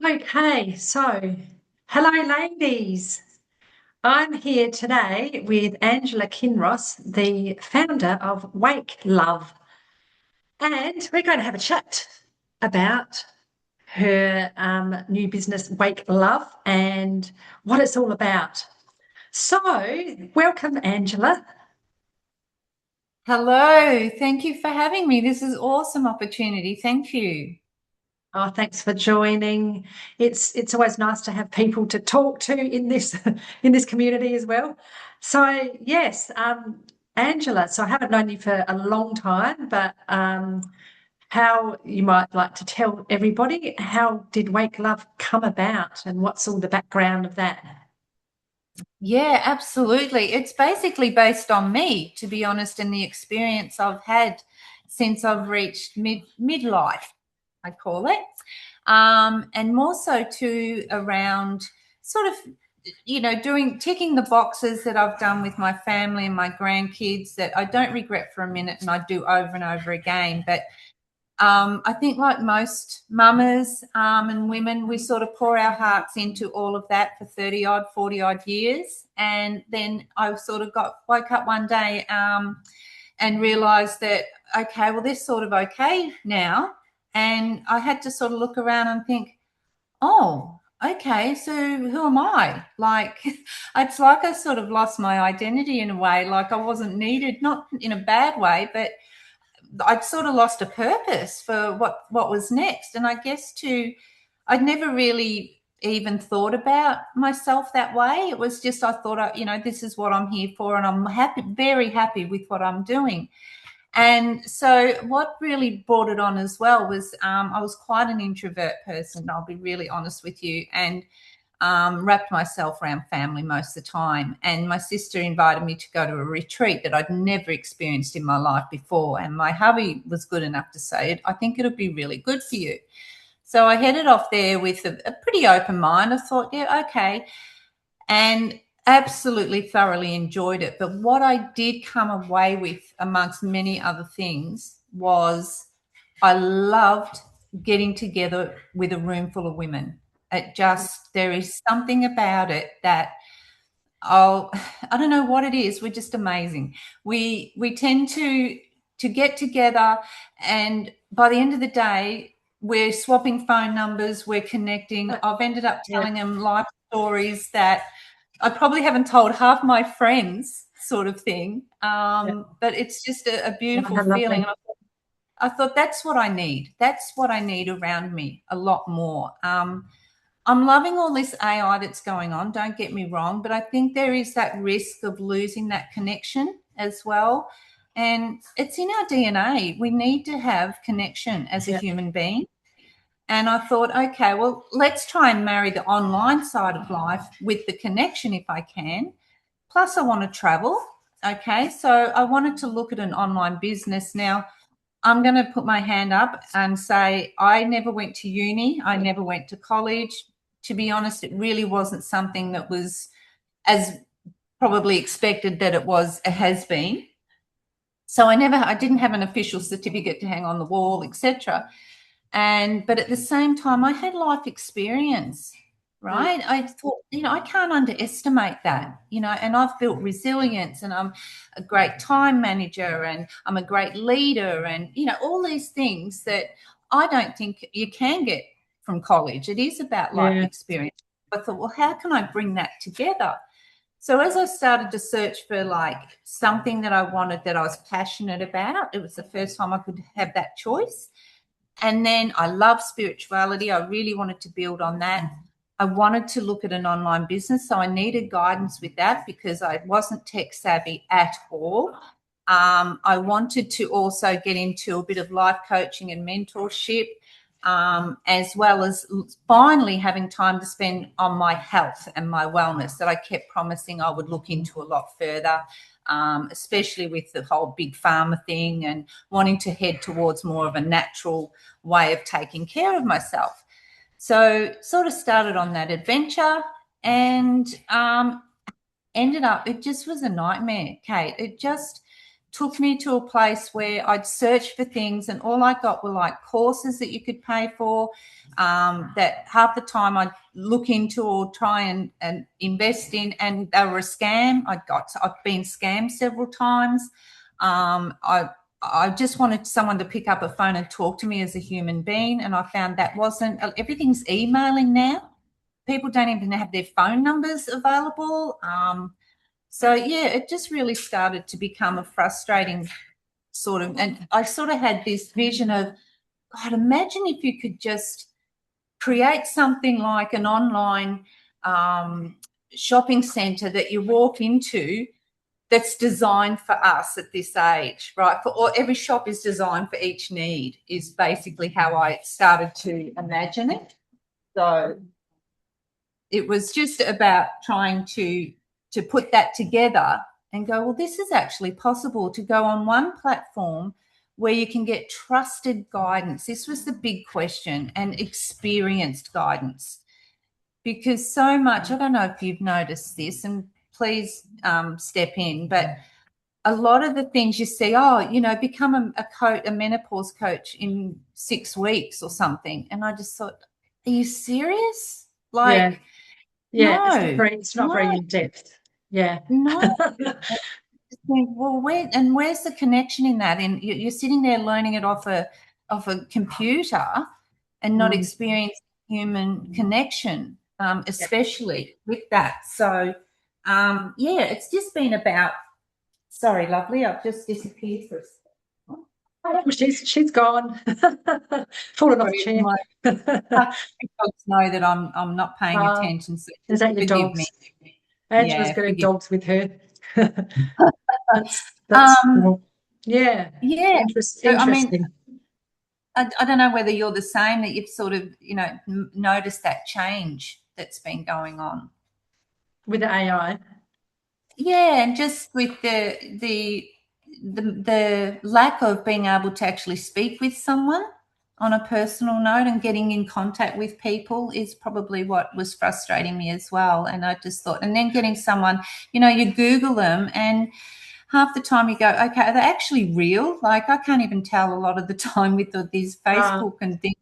Okay, so hello, ladies. I'm here today with Angela Kinross, the founder of Wake Love, and we're going to have a chat about her new business, Wake Love, and what it's all about. So, welcome, Angela. Hello, thank you for having me. This is awesome opportunity. Thank you. Oh, thanks for joining. It's always nice to have people to talk to in this in this community as well. So yes, Angela. So I haven't known you for a long time, but how you might like to tell everybody how did Wake Love come about, and what's all the background of that? Yeah, absolutely. It's basically based on me, to be honest, and the experience I've had since I've reached midlife, I call it. And more so too around sort of doing ticking the boxes that I've done with my family and my grandkids that I don't regret for a minute and I do over and over again. But I think, like most mamas and women, we sort of pour our hearts into all of that for 30 odd, 40 odd years. And then I sort of woke up one day and realized that, okay, well, this sort of okay now. And I had to sort of look around and think, oh, okay, so who am I? Like, it's like I sort of lost my identity in a way, like I wasn't needed, not in a bad way, but I'd sort of lost a purpose for what was next. And I guess too, I'd never really even thought about myself that way. It was just I thought, this is what I'm here for, and I'm happy, very happy with what I'm doing. And so, what really brought it on as well was I was quite an introvert person. I'll be really honest with you, and wrapped myself around family most of the time. And my sister invited me to go to a retreat that I'd never experienced in my life before. And my hubby was good enough to say, I think it'll be really good for you. So I headed off there with a pretty open mind. I thought, yeah, okay. And absolutely thoroughly enjoyed it. But what I did come away with, amongst many other things, was I loved getting together with a room full of women. There is something about it that, oh, I don't know what it is. We're just amazing. We tend to get together, and by the end of the day, we're swapping phone numbers, we're connecting. I've ended up Yeah, telling them life stories that I probably haven't told half my friends, sort of thing. yeah, But it's just a yeah, beautiful feeling. lovely. And I thought that's what I need. That's what I need around me a lot more. I'm loving all this AI that's going on, don't get me wrong, but I think there is that risk of losing that connection as well. And it's in our DNA. We need to have connection as a Yeah, human being. And I thought, okay, well, let's try and marry the online side of life with the connection if I can. Plus, I want to travel. Okay, so I wanted to look at an online business. Now, I'm going to put my hand up and say I never went to uni. I never went to college. To be honest, it really wasn't something that was as probably expected that it has been. So I didn't have an official certificate to hang on the wall, etc. But at the same time, I had life experience, mm, right? I thought, I can't underestimate that, and I've built resilience, and I'm a great time manager, and I'm a great leader, and, all these things that I don't think you can get from college. It is about life yeah, experience. I thought, well, how can I bring that together? So as I started to search for like something that I wanted, that I was passionate about, it was the first time I could have that choice. And then I love spirituality. I really wanted to build on that. I wanted to look at an online business. So I needed guidance with that because I wasn't tech savvy at all. I wanted to also get into a bit of life coaching and mentorship, as well as finally having time to spend on my health and my wellness that I kept promising I would look into a lot further, especially with the whole big pharma thing and wanting to head towards more of a natural way of taking care of myself. So sort of started on that adventure and ended up, it just was a nightmare, Kate. It just took me to a place where I'd search for things, and all I got were like courses that you could pay for, that half the time I'd look into or try and invest in, and they were a scam. I've been scammed several times. I just wanted someone to pick up a phone and talk to me as a human being, and I found that wasn't. Everything's emailing now. People don't even have their phone numbers available. So yeah, it just really started to become a frustrating sort of, and I sort of had this vision of, God, imagine if you could just create something like an online shopping centre that you walk into that's designed for us at this age, right? Every shop is designed for each need, is basically how I started to imagine it. So it was just about trying to put that together and go, well, this is actually possible, to go on one platform where you can get trusted guidance. This was the big question, and experienced guidance. Because so much, I don't know if you've noticed this, and please step in, but a lot of the things you see, become a menopause coach in 6 weeks or something. And I just thought, are you serious? Like, yeah, no, it's not very in depth. Yeah. No. Well, where's the connection in that? And you're sitting there learning it off a computer and not experiencing human connection, especially with that. So, it's just been about. Sorry, lovely, I've just disappeared for a second. Oh, she's gone. Fallen off the chair. Dogs know that I'm not paying attention. So is that your dogs? Me. Angela's got her dogs with her. that's yeah. Interesting. So, I mean, I don't know whether you're the same, that you've sort of, noticed that change that's been going on with the AI. Yeah, and just with the lack of being able to actually speak with someone on a personal note and getting in contact with people is probably what was frustrating me as well. And I just thought, and then getting someone, you Google them, and half the time you go, okay, are they actually real? Like, I can't even tell a lot of the time with these Facebook and things,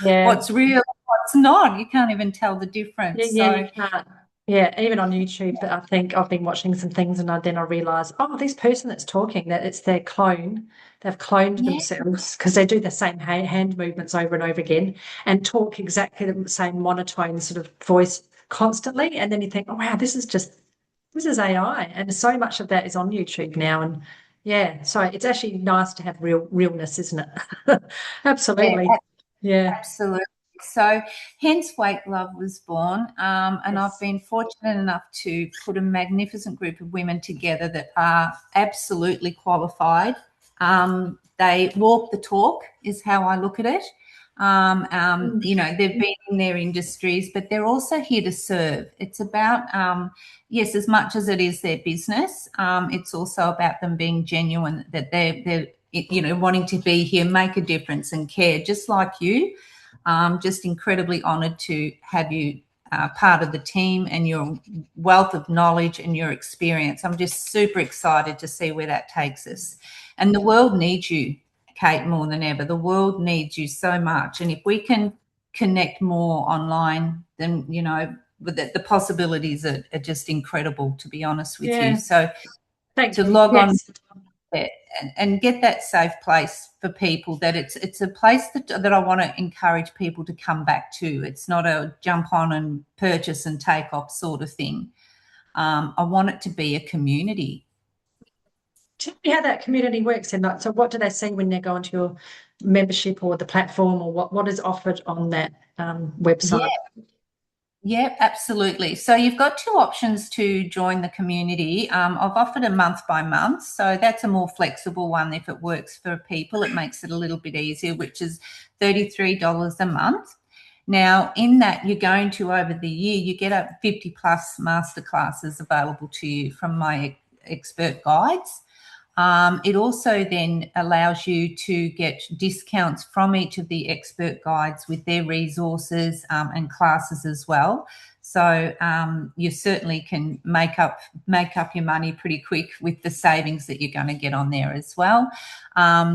what's real, what's not. You can't even tell the difference. You can't. Yeah, even on YouTube, I think I've been watching some things, and then I realise, this person that's talking, that it's their clone. They've cloned themselves, because they do the same hand movements over and over again and talk exactly the same monotone sort of voice constantly. And then you think, oh, wow, this is AI. And so much of that is on YouTube now. And yeah, so it's actually nice to have realness, isn't it? Absolutely. Yeah. Absolutely. So hence Wake Love was born, and I've been fortunate enough to put a magnificent group of women together that are absolutely qualified. They walk the talk, is how I look at it. They've been in their industries, but they're also here to serve. It's about, yes, as much as it is their business, it's also about them being genuine, that they're wanting to be here, make a difference and care, just like you. Just incredibly honoured to have you part of the team, and your wealth of knowledge and your experience. I'm just super excited to see where that takes us. And the world needs you, Kate, more than ever. The world needs you so much. And if we can connect more online, then, the possibilities are just incredible, to be honest with you. So to log on and get that safe place for people, that it's a place that I want to encourage people to come back to. It's not a jump on and purchase and take off sort of thing. I want it to be a community. Tell me how that community works. And so what do they see when they go into your membership or the platform, or what is offered on that website? Yeah, absolutely. So you've got 2 options to join the community. I've offered a month by month, so that's a more flexible one if it works for people. It makes it a little bit easier, which is $33 a month. Now, in that, you're going to, over the year, you get up 50 plus masterclasses available to you from my expert guides. It also then allows you to get discounts from each of the expert guides with their resources and classes as well. So you certainly can make up your money pretty quick with the savings that you're going to get on there as well.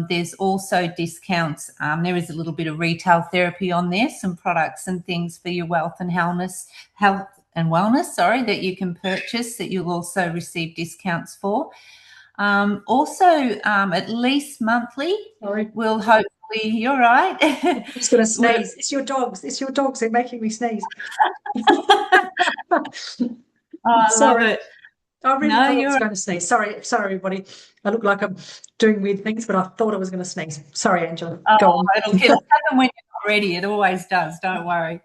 There's also discounts. There is a little bit of retail therapy on there, some products and things for your health and wellness, that you can purchase that you'll also receive discounts for. At least monthly, we'll hopefully, you're right. I'm just going to sneeze. It's your dogs. It's your dogs. They're making me sneeze. I love it. I really thought I was going to sneeze. Sorry, everybody. I look like I'm doing weird things, but I thought I was going to sneeze. Sorry, Angela. Go on. It'll happen when you're not ready. It always does. Don't worry.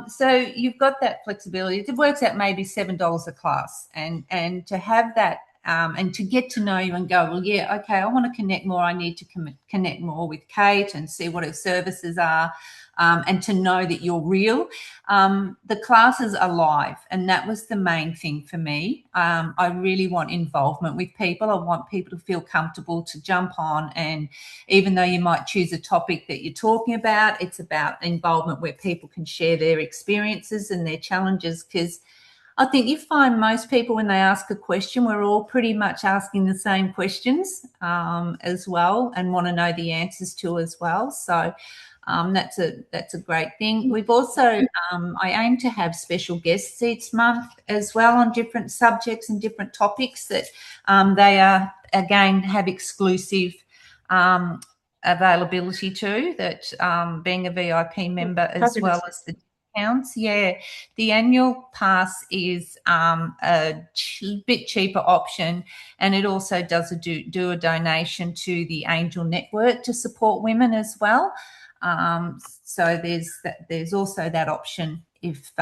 So you've got that flexibility. It works out maybe $7 a class, and to have that and to get to know you and go, well, yeah, okay, I want to connect more. I need to connect more with Kate and see what her services are, and to know that you're real. The classes are live, and that was the main thing for me. I really want involvement with people. I want people to feel comfortable to jump on, and even though you might choose a topic that you're talking about, it's about involvement where people can share their experiences and their challenges, because I think you find most people, when they ask a question, we're all pretty much asking the same questions as well, and want to know the answers to as well. So that's a great thing. We've also, I aim to have special guests each month as well on different subjects and different topics that they are, again, have exclusive availability to, that being a VIP member as well as the discounts. Yeah, the annual pass is a bit cheaper option, and it also does do a donation to the Angel Network to support women as well. So there's also that option if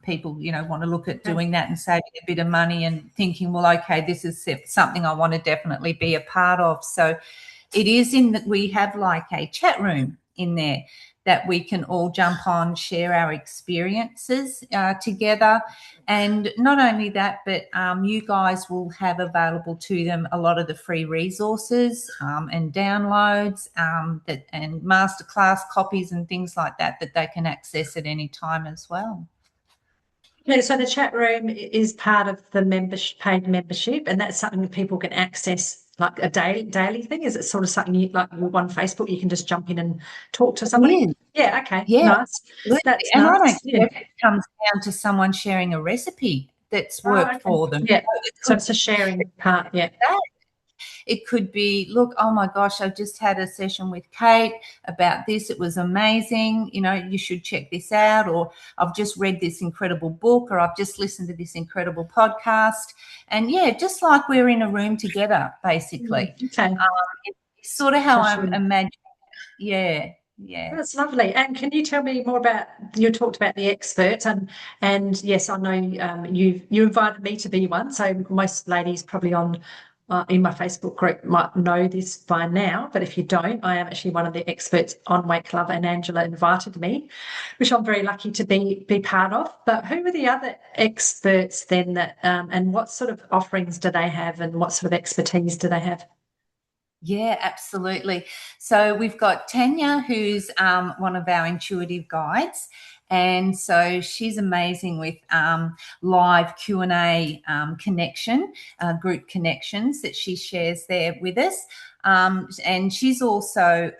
people want to look at doing that and saving a bit of money and thinking, well, okay, this is something I want to definitely be a part of. So it is in that we have like a chat room in there that we can all jump on, share our experiences together. And not only that, but you guys will have available to them a lot of the free resources and downloads and masterclass copies and things like that they can access at any time as well. Okay, so the chat room is part of the paid membership, and that's something that people can access like a daily thing. Is it sort of something like on Facebook you can just jump in and talk to somebody? Yeah, okay, nice. That's and nice. I don't care if it comes down to someone sharing a recipe that's worked for them. Yeah, so it's a sharing part. Yeah. It could be, look, oh my gosh, I just had a session with Kate about this. It was amazing. You should check this out. Or I've just read this incredible book, or I've just listened to this incredible podcast. And yeah, just like we're in a room together, basically. Okay. It's sort of how I'm imagining. Yeah. Yeah, that's lovely. And can you tell me more about? You talked about the experts, and yes, I know you invited me to be one. So most ladies probably in my Facebook group might know this by now, but if you don't, I am actually one of the experts on Wake Love, and Angela invited me, which I'm very lucky to be part of. But who are the other experts then that, and what sort of offerings do they have, and what sort of expertise do they have? Yeah, absolutely. So we've got Tanya, who's one of our intuitive guides. And so she's amazing with live Q&A connection, group connections that she shares there with us. And she's also,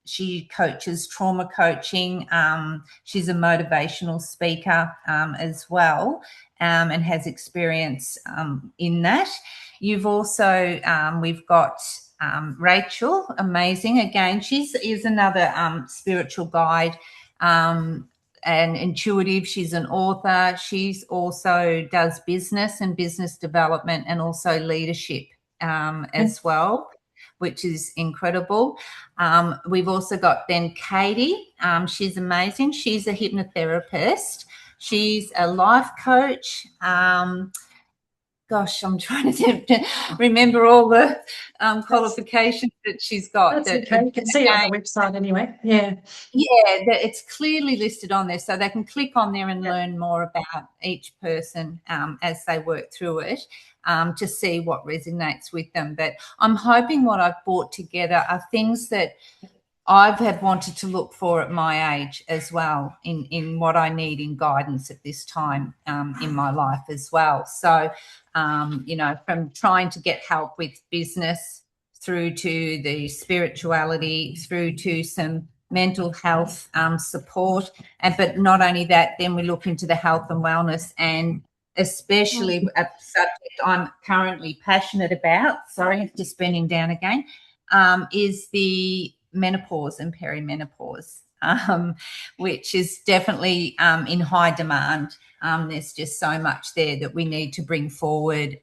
she coaches trauma coaching. She's a motivational speaker as well, and has experience in that. You've also, we've got Rachel, amazing. Again, she is another spiritual guide and intuitive. She's an author. She's also does business and business development, and also leadership as well, which is incredible. We've also got then Katie. She's amazing. She's a hypnotherapist. She's a life coach. Gosh, I'm trying to remember all the qualifications that she's got. That's okay. You can see it on the website anyway. Yeah. Yeah, it's clearly listed on there, so they can click on there and learn more about each person as they work through it to see what resonates with them. But I'm hoping what I've brought together are things that I've had wanted to look for at my age as well in what I need in guidance at this time in my life as well. So, from trying to get help with business through to the spirituality, through to some mental health support. But not only that, then we look into the health and wellness, and especially a subject I'm currently passionate about. Sorry, just bending down again. Is the menopause and perimenopause, which is definitely in high demand. There's just so much there that we need to bring forward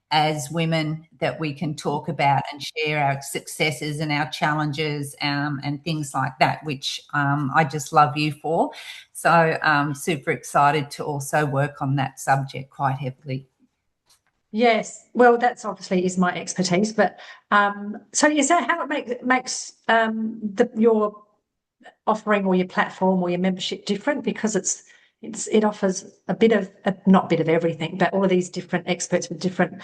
as women that we can talk about and share our successes and our challenges and things like that, which I just love you for. So I'm super excited to also work on that subject quite heavily. Yes, well, that's obviously is my expertise, but so is that how it makes your offering or your platform or your membership different? Because it offers a bit of not a bit of everything, but all of these different experts with different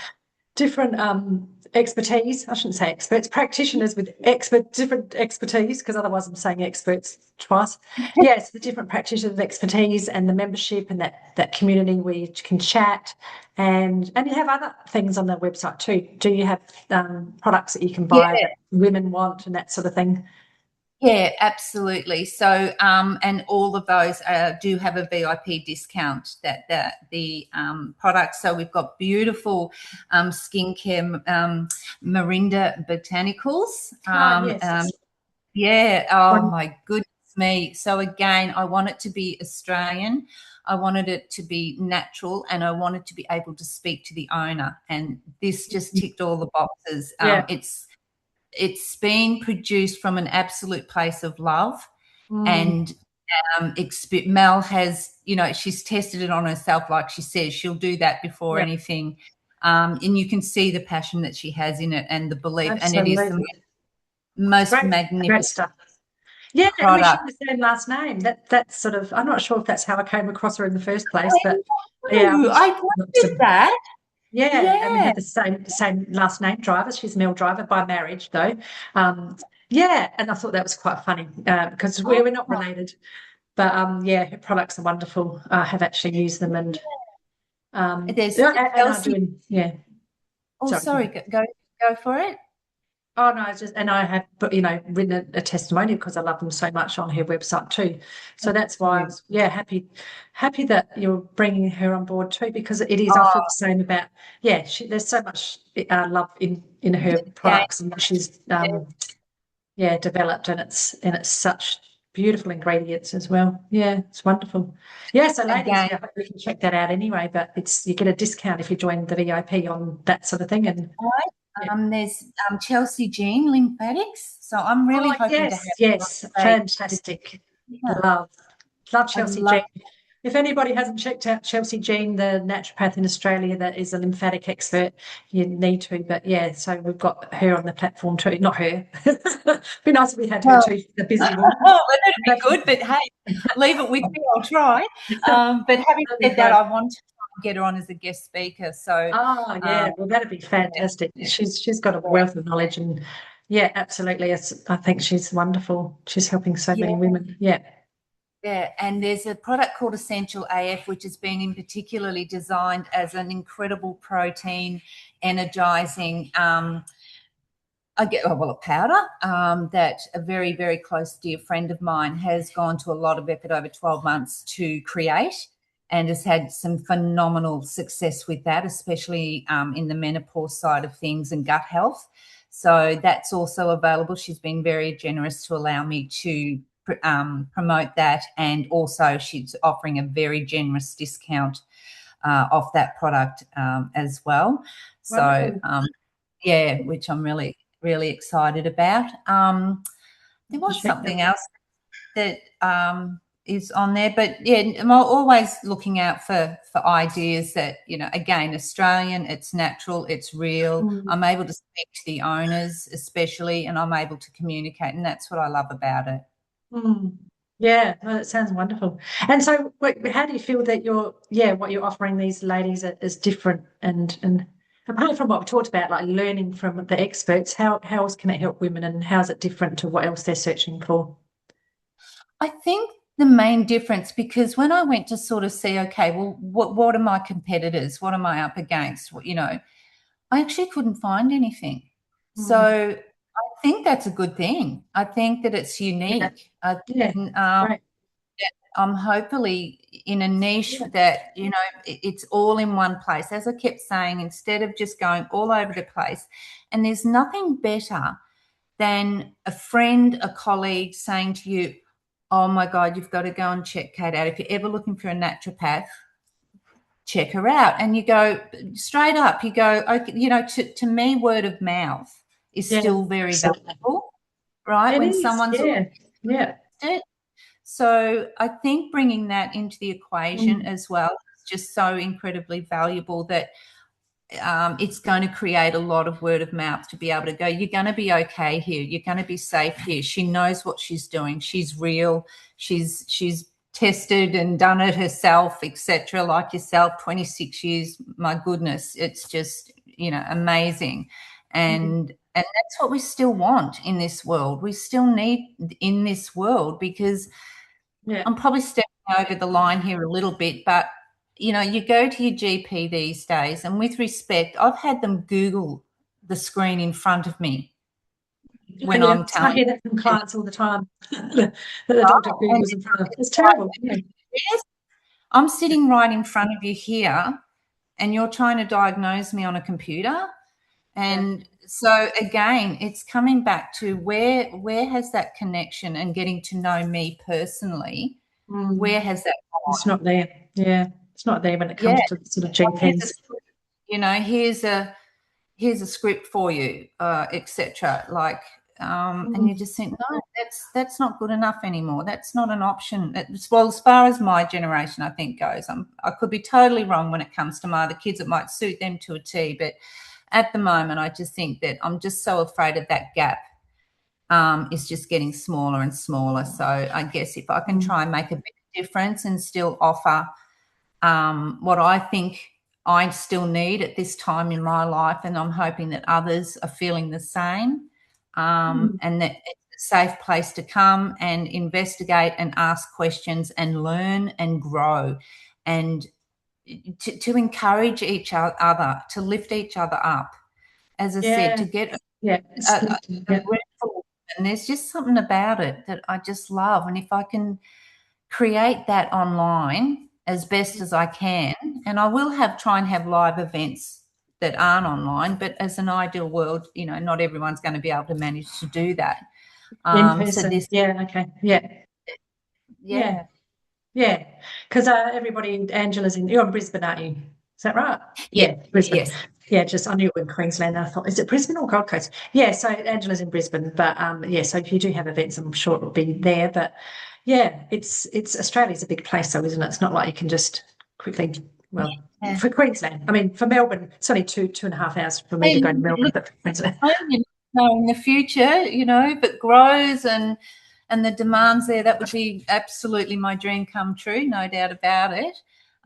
expertise. I shouldn't say experts, practitioners with different expertise, because otherwise I'm saying experts twice. Yes, the different practitioners with expertise and the membership and that community where you can chat and you have other things on the website too. Do you have products that you can buy that women want and that sort of thing? Yeah, absolutely. So, and all of those do have a VIP discount that the products. So we've got beautiful skincare, Morinda Botanicals. Yes. Yeah. Oh my goodness me. So again, I want it to be Australian. I wanted it to be natural, and I wanted to be able to speak to the owner. And this just ticked all the boxes. Yeah. It's been produced from an absolute place of love, and Mel has, she's tested it on herself. Like she says, she'll do that before anything. And you can see the passion that she has in it and the belief. Absolutely. And it is the most Great magnificent stuff. Yeah, and we share product. the same last name. That's sort of, I'm not sure if that's how I came across her in the first place, but Ooh, I wondered that. Yeah, and we Yeah. had the same last name, Driver. She's Mel Driver by marriage, though. Yeah, and I thought that was quite funny because we're not related. But yeah, her products are wonderful. I have actually used them, and There's and I'm Chelsea. doing Oh, sorry, go for it. Oh no, it's just, and I have written a testimonial because I love them so much on her website too. So that's why I was happy that you're bringing her on board too, because it is. I feel the same about there's so much love in her products and what she's developed, and it's such beautiful ingredients as well. Yeah, it's wonderful. Yeah, so ladies, I hope we can check that out anyway. But you get a discount if you join the VIP on that sort of thing, and. There's Chelsea Jean Lymphatics. So I'm really hoping to have yes, fantastic. Love Chelsea Jean. If anybody hasn't checked out Chelsea Jean, the naturopath in Australia that is a lymphatic expert, you need to. But yeah, so we've got her on the platform too. Not her. Be nice if we had her too. The busy woman. Oh, that'd be good. But hey, leave it with me. I'll try. But having said that, I want to get her on as a guest speaker. So well, that'd be fantastic. She's got a wealth of knowledge, and absolutely. I think she's wonderful. She's helping so many women. Yeah, and there's a product called Essential AF, which has been in particularly designed as an incredible protein, energizing. A powder that a very, very close dear friend of mine has gone to a lot of effort over 12 months to create, and has had some phenomenal success with that, especially in the menopause side of things and gut health. So that's also available. She's been very generous to allow me to promote that, and also she's offering a very generous discount off that product as well. So which I'm really excited about. There was something else that is on there, but I'm always looking out for ideas that, again, Australian, it's natural, it's real. I'm able to speak to the owners especially, and I'm able to communicate, and that's what I love about it. Yeah, well, that sounds wonderful. And so how do you feel that what you're offering these ladies is different and apart from what we talked about, like learning from the experts, how else can it help women, and how is it different to what else they're searching for? I think the main difference, because when I went to sort of see, okay, well, what are my competitors? What am I up against? I actually couldn't find anything. So Mm. I think that's a good thing. I think that it's Yeah, unique. yeah, And, right. I'm hopefully in a niche Yeah. that, it's all in one place. As I kept saying, instead of just going all over the place, and there's nothing better than a friend, a colleague saying to you, oh my God, you've got to go and check Kate out. If you're ever looking for a naturopath, check her out. And you go straight up, you go, okay, to me, word of mouth is Yeah, still very absolutely. valuable, right? It When is. someone's Yeah, yeah. it. So I think bringing that into the equation Mm. as well is just so incredibly valuable that it's going to create a lot of word of mouth to be able to go, you're going to be okay here. You're going to be safe here. She knows what she's doing. She's real. She's tested and done it herself, etc. Like yourself, 26 years. My goodness, it's just, amazing. Mm. And that's what we still want in this world. We still need in this world, because Yeah. I'm probably stepping over the line here a little bit, but you go to your GP these days, and with respect, I've had them Google the screen in front of me Oh, when yeah, I'm I telling hear that from them. clients all the time. That the doctor And Googles in front of them. it's It's terrible. Yeah. like, yes, I'm sitting right in front of you here, and you're trying to diagnose me on a computer. Yeah. And so again, it's coming back to where has that connection and getting to know me personally, Mm. where has that It's gone? not there. Yeah, it's not there when it Yeah, comes to sort of like GPs. here's a script for you, etc. Like, and you Mm. just think, no, that's not good enough anymore. That's not an option. Well, as far as my generation, I think goes, I could be totally wrong when it comes to my other kids. It might suit them to a T, but at the moment, I just think that I'm just so afraid of that gap. Is just getting smaller and smaller. So I guess if I can Mm. try and make a big difference and still offer what I think I still need at this time in my life, and I'm hoping that others are feeling the same, Mm. and that it's a safe place to come and investigate and ask questions and learn and grow, and to encourage each other, to lift each other up. As I said, Yeah, to get yeah, a, it's, a, a yeah, room full of women, there's just something about it that I just love. And if I can create that online as best as I can, and I will try and have live events that aren't online, but as an ideal world, not everyone's going to be able to manage to do that. in So person. this, Yeah, okay. Yeah, yeah, yeah, yeah. Because everybody, Angela's you're in Brisbane, aren't you? Is that right? yeah, Yeah, Brisbane. yes, Yeah, just I knew it was in Queensland. I thought, is it Brisbane or Gold Coast? Yeah, so Angela's in Brisbane, but yeah, so if you do have events, I'm sure it'll be there. But yeah, it's Australia's a big place, though, isn't it? It's not like you can just quickly. Well, yeah. for Queensland, I mean, for Melbourne, it's only 2.5 hours for me to Hey, go to Melbourne, look, but for Queensland. you know, in the future, if it grows and the demands there, that would be absolutely my dream come true, no doubt about it.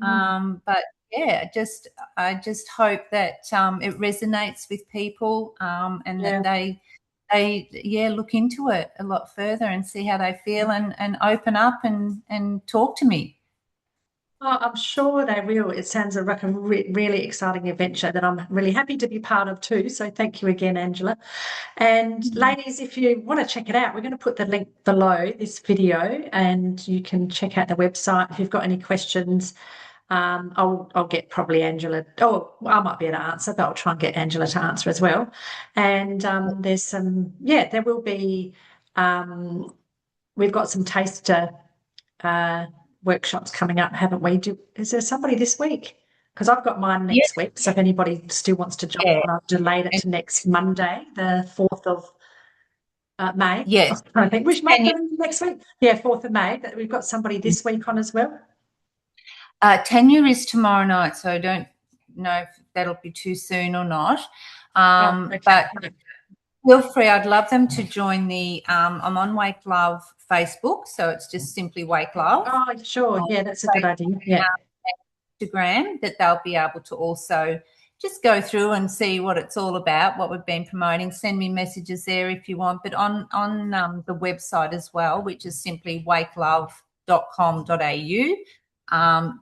Mm. But yeah, I just hope that it resonates with people, and that Yeah. they look into it a lot further and see how they feel, and open up and talk to me. Oh, I'm sure they will. It sounds like a really exciting adventure that I'm really happy to be part of too. So thank you again, Angela. And ladies, if you want to check it out, we're going to put the link below this video, and you can check out the website. If you've got any questions, I'll get probably Angela. Oh, I might be able to answer, but I'll try and get Angela to answer as well. And there's there will be. We've got some taster uh, workshops coming up, haven't we? Is there somebody this week? Because I've got mine Yeah, next week. So if anybody still wants to jump yeah, on, I've delayed it to next Monday, the 4th of May. I yes. was trying to think, which month Tanya, are we in next week? Yeah, 4th of May. But we've got somebody this week on as well. tenure is tomorrow night, so I don't know if that'll be too soon or not. Oh, okay. But feel free. I'd love them to join the. I'm on Wake Love Facebook, so it's just simply Wake Love. Oh, sure. On Yeah, that's a good idea. Yeah. Instagram, that they'll be able to also just go through and see what it's all about, what we've been promoting. Send me messages there if you want, but on the website as well, which is simply wakelove.com.au.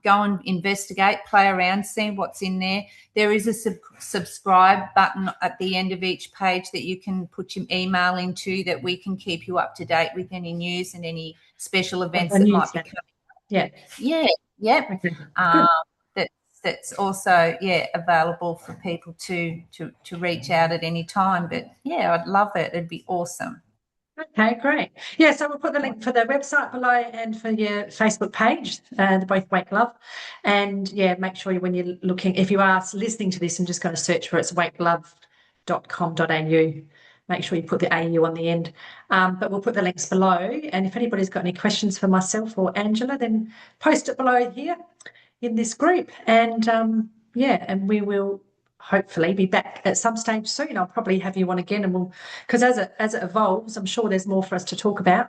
Go and investigate, play around, see what's in there. There is a subscribe button at the end of each page that you can put your email into, that we can keep you up to date with any news and any special events that might be coming. Yeah. Okay. That's also available for people to reach out at any time. But I'd love it. It'd be awesome. Okay, great. Yeah, so we'll put the link for the website below and for your Facebook page, both Wake Love. And make sure when you're looking, if you are listening to this and just going to search for it, it's wakelove.com.au. Make sure you put the AU on the end. But we'll put the links below. And if anybody's got any questions for myself or Angela, then post it below here in this group. And and we will hopefully be back at some stage soon. I'll probably have you on again, and because as it evolves, I'm sure there's more for us to talk about.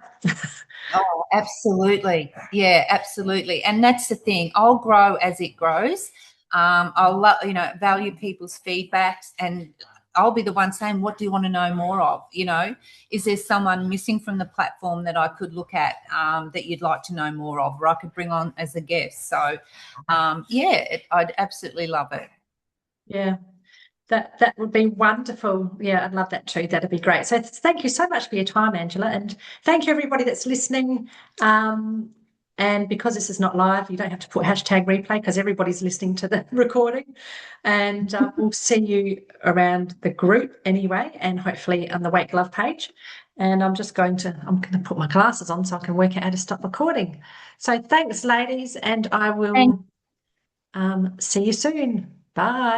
Oh, absolutely. Yeah, absolutely. And that's the thing. I'll grow as it grows. I'll value people's feedbacks, and I'll be the one saying, what do you want to know more of? Is there someone missing from the platform that I could look at that you'd like to know more of, or I could bring on as a guest? So, I'd absolutely love it. Yeah, that would be wonderful. Yeah, I'd love that too. That'd be great. So thank you so much for your time, Angela, and thank you everybody that's listening. And because this is not live, you don't have to put #replay because everybody's listening to the recording. And we'll see you around the group anyway, and hopefully on the Wake Love page. And I'm going to put my glasses on so I can work out how to stop recording. So thanks, ladies, and I will see you soon. Bye.